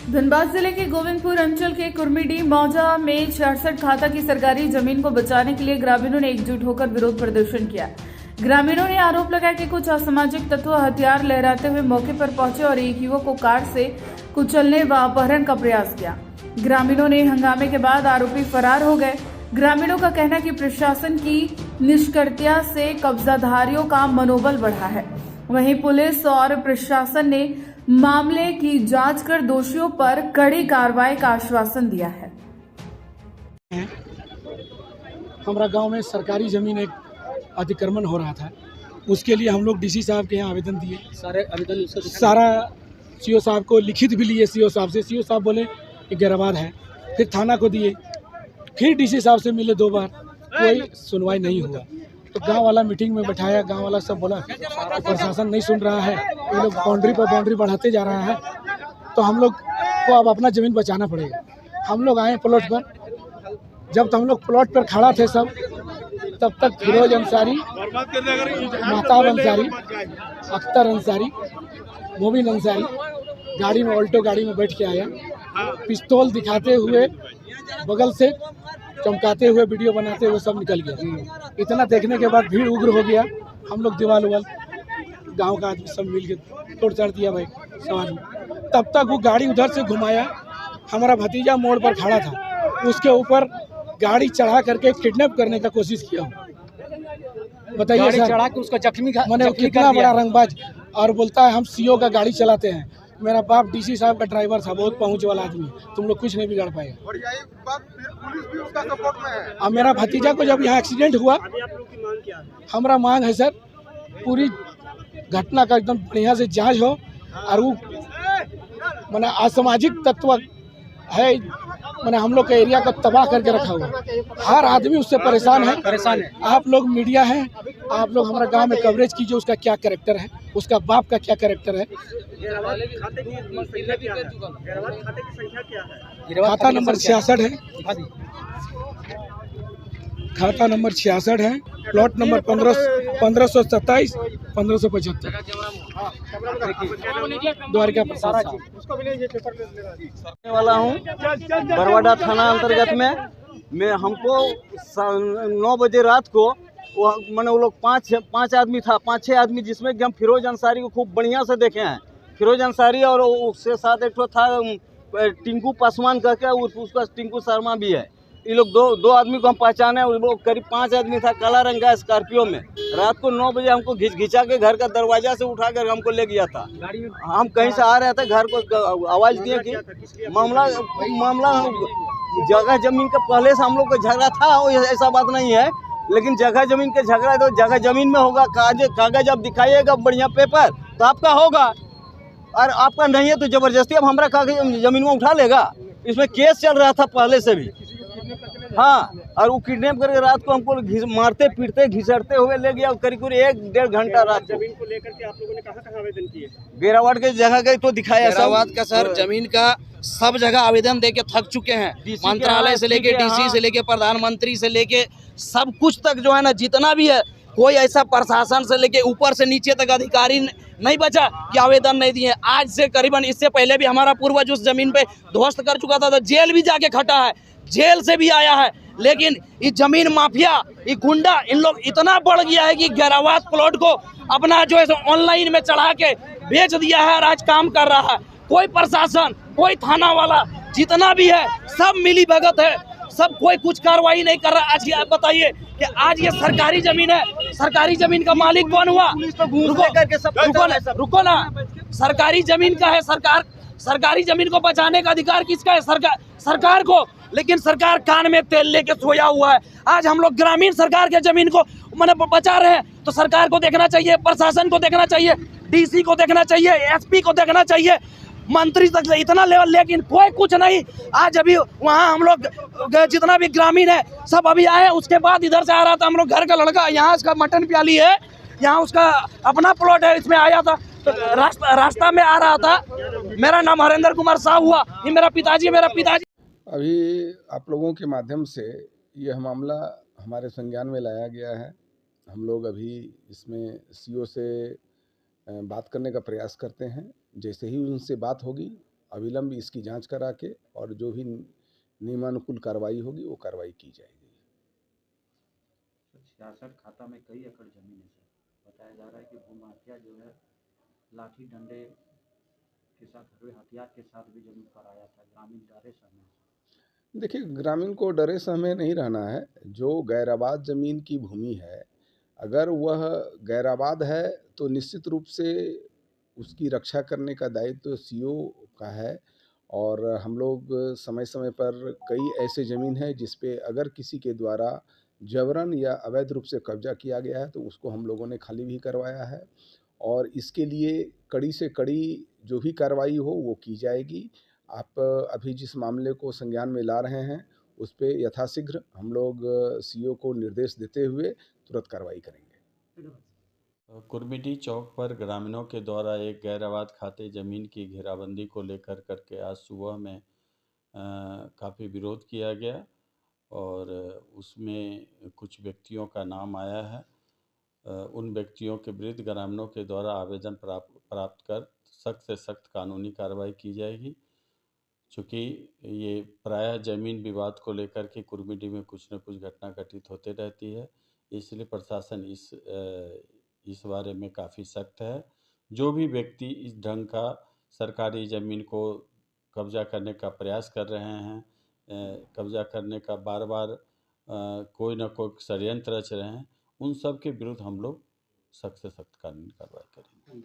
धनबाद जिले के गोविंदपुर अंचल के कुर्मीडीह मौजा में 66 खाता की सरकारी जमीन को बचाने के लिए ग्रामीणों ने एकजुट होकर विरोध प्रदर्शन किया। ग्रामीणों ने आरोप लगाया कि कुछ असामाजिक तत्व हथियार लहराते हुए मौके पर पहुंचे और एक युवक को कार से कुचलने व अपहरण का प्रयास किया। ग्रामीणों ने हंगामे के बाद आरोपी फरार हो गए। ग्रामीणों का कहना है कि प्रशासन की निष्क्रियता से कब्जाधारियों का मनोबल बढ़ा है। वहीं पुलिस और प्रशासन ने मामले की जांच कर दोषियों पर कड़ी कार्रवाई का आश्वासन दिया है। हमारा गांव में सरकारी जमीन एक अतिक्रमण हो रहा था, उसके लिए हम लोग डीसी साहब के यहाँ आवेदन दिए। सारा सीओ साहब को लिखित भी लिए सीओ साहब से। सीओ साहब बोले कि गिराबाद है। फिर थाना को दिए, फिर डीसी साहब से मिले 2 बार, कोई सुनवाई नहीं हुआ। तो गांव वाला मीटिंग में बैठाया, गांव वाला सब बोला कि प्रशासन नहीं सुन रहा है, ये लोग बाउंड्री पर बाउंड्री बढ़ाते जा रहा है, तो हम लोग को अब अपना ज़मीन बचाना पड़ेगा। हम लोग आए प्लॉट पर। जब तो हम लोग प्लॉट पर खड़ा थे सब, तब तक फिरोज अंसारी, महताब अंसारी, अख्तर अंसारी, मोबिन अंसारी गाड़ी में, ऑल्टो गाड़ी में बैठ के आया। पिस्तौल दिखाते हुए, बगल से चमकाते हुए, वीडियो बनाते हुए सब निकल गया। इतना देखने के बाद भीड़ उग्र हो गया। हम लोग दीवाल उवाल गांव का आदमी सब मिल के तोड़ चाड़ दिया भाई समाज में। तब तक वो गाड़ी उधर से घुमाया। हमारा भतीजा मोड़ पर खड़ा था, उसके ऊपर गाड़ी चढ़ा करके किडनैप करने का कोशिश किया। बताइए सर, चढ़ा के उसको जख्मी मैंने कितना बड़ा रंगबाज, और बोलता है हम सीओ का गाड़ी चलाते हैं। मेरा बाप डीसी साहब का ड्राइवर था, बहुत पहुंच वाला आदमी, तुम लोग कुछ नहीं बिगाड़ पाएगा। और यही बात पुलिस भी उसका सपोर्ट में है। अब मेरा भतीजा को जब यहाँ एक्सीडेंट हुआ, हमारा मांग है सर, पूरी घटना का एकदम बढ़िया से जांच हो। और वो मैंने असामाजिक तत्व है, मैंने हम लोग के एरिया को तबाह करके रखा हुआ। हर आदमी उससे परेशान है। आप लोग मीडिया हैं, आप लोग हमारा गांव में कवरेज कीजिए, उसका क्या कैरेक्टर है, उसका बाप का क्या कैरेक्टर है। खाता नंबर 66 है, खाता नंबर 66 है, प्लॉट नंबर 1527 1575 द्वारिका प्रसाद साहब वाला हूँ। बरवाडा थाना अंतर्गत में मैं हमको 9 बजे रात को मैंने वो लोग पाँच आदमी था, 5-6 आदमी, जिसमें कि हम फिरोज अंसारी को खूब बढ़िया से देखे हैं। फिरोज अंसारी और उसके साथ एक था टिंकू पासवान करके, उसका टिंकू शर्मा भी है। ये लोग दो आदमी को हम पहचाने। वो लोग करीब 5 आदमी था, काला रंग का स्कॉर्पियो में। रात को 9 बजे हमको घिचा के घर का दरवाजा से उठा कर हमको ले गया था। हम कहीं से आ रहे थे, घर को आवाज़ दिए कि मामला जगह जमीन का पहले से हम लोग का झगड़ा था, ऐसा बात नहीं है। लेकिन जगह जमीन का झगड़ा तो जगह जमीन में होगा। कागज अब दिखाइएगा बढ़िया पेपर तो आपका होगा, और आपका नहीं है तो जबरदस्ती अब हमारा कागज जमीन में उठा लेगा। इसमें केस चल रहा था पहले से भी। हाँ, और वो किडनैप करके रात को हमको मारते पीटते घिसटते हुए ले गया। करीब 1-1.5 घंटा रात को। जमीन को लेकर के आप लोगों ने कहाँ आवेदन किए? गेरावाट के जगह गए तो दिखाया। गेरावाट का सर जमीन का सब जगह आवेदन दे के थक चुके हैं। मंत्रालय से लेके डीसी से लेके प्रधानमंत्री से लेके सब कुछ तक जो है ना, जितना भी है, कोई ऐसा प्रशासन से लेके ऊपर से नीचे तक अधिकारी नहीं बचा कि आवेदन नहीं दिए। आज से करीबन, इससे पहले भी हमारा पूर्वज उस जमीन पे ध्वस्त कर चुका था, तो जेल भी जाके खटा है, जेल से भी आया है। लेकिन ये जमीन माफिया, ये गुंडा, इन लोग इतना बढ़ गया है कि गेरावाट प्लॉट को अपना जो है ऑनलाइन में चढ़ा के बेच दिया है और आज काम कर रहा है। कोई प्रशासन, कोई थाना वाला जितना भी है, सब मिली भगत है, सब कोई कुछ कार्रवाई नहीं कर रहा। आज आप बताइए कि आज ये सरकारी जमीन है, सरकारी जमीन का मालिक कौन हुआ? रुको ना, सरकारी जमीन का है, सरकारी जमीन को बचाने का अधिकार किसका है? सरकार को। लेकिन सरकार कान में तेल लेके सोया हुआ है। आज हम लोग ग्रामीण सरकार के जमीन को मैंने बचा रहे हैं, तो सरकार को देखना चाहिए, प्रशासन को देखना चाहिए, डीसी को देखना चाहिए, एसपी को देखना चाहिए, मंत्री तक इतना लेवल, लेकिन कोई कुछ नहीं। आज अभी वहाँ हम लोग जितना भी ग्रामीण है सब अभी आए। उसके बाद इधर से आ रहा था हम लोग, घर का लड़का, यहाँ उसका मटन प्याली है, यहाँ उसका अपना प्लॉट है, इसमें आया था, तो रास्ता में आ रहा था। मेरा नाम हरेंद्र कुमार साहू हुआ, ये मेरा पिताजी। अभी आप लोगों के माध्यम से यह मामला हमारे संज्ञान में लाया गया है। हम लोग अभी इसमें सीओ से बात करने का प्रयास करते हैं। जैसे ही उनसे बात होगी अविलंब इसकी जांच करा के और जो भी नियमानुकूल कार्रवाई होगी वो कार्रवाई की जाएगी। 66 खाता में कई एकड़ जमीन है सर। बताया जा रहा है कि भूमाफिया जो है लाठी डंडे के साथ हथियार के साथ भी जमीन पर आया था। ग्रामीण डरे सहमे। देखिए, ग्रामीण को डरे सहमे नहीं रहना है। जो गैराबाद ज़मीन की भूमि है, अगर वह गैराबाद है तो निश्चित रूप से उसकी रक्षा करने का दायित्व सीओ का है। और हम लोग समय समय पर कई ऐसे ज़मीन है जिस पे अगर किसी के द्वारा जबरन या अवैध रूप से कब्जा किया गया है तो उसको हम लोगों ने खाली भी करवाया है। और इसके लिए कड़ी से कड़ी जो भी कार्रवाई हो वो की जाएगी। आप अभी जिस मामले को संज्ञान में ला रहे हैं उस पे यथाशीघ्र हम लोग सीओ को निर्देश देते हुए तुरंत कार्रवाई करेंगे। कुर्मिडी चौक पर ग्रामीणों के द्वारा एक गैराबाद खाते ज़मीन की घेराबंदी को लेकर करके आज सुबह में काफ़ी विरोध किया गया और उसमें कुछ व्यक्तियों का नाम आया है। उन व्यक्तियों के विरुद्ध ग्रामीणों के द्वारा आवेदन प्राप्त कर सख्त से सख्त कानूनी कार्रवाई की जाएगी। चूँकि ये प्रायः ज़मीन विवाद को लेकर के कुर्मिडी में कुछ न कुछ घटना घटित होते रहती है, इसलिए प्रशासन इस बारे में काफ़ी सख्त है। जो भी व्यक्ति इस ढंग का सरकारी ज़मीन को कब्जा करने का प्रयास कर रहे हैं, कब्जा करने का बार बार कोई न कोई षड्यंत्र रच रहे हैं, उन सब के विरुद्ध हम लोग सख्त से सख्त कानूनी कार्रवाई करेंगे।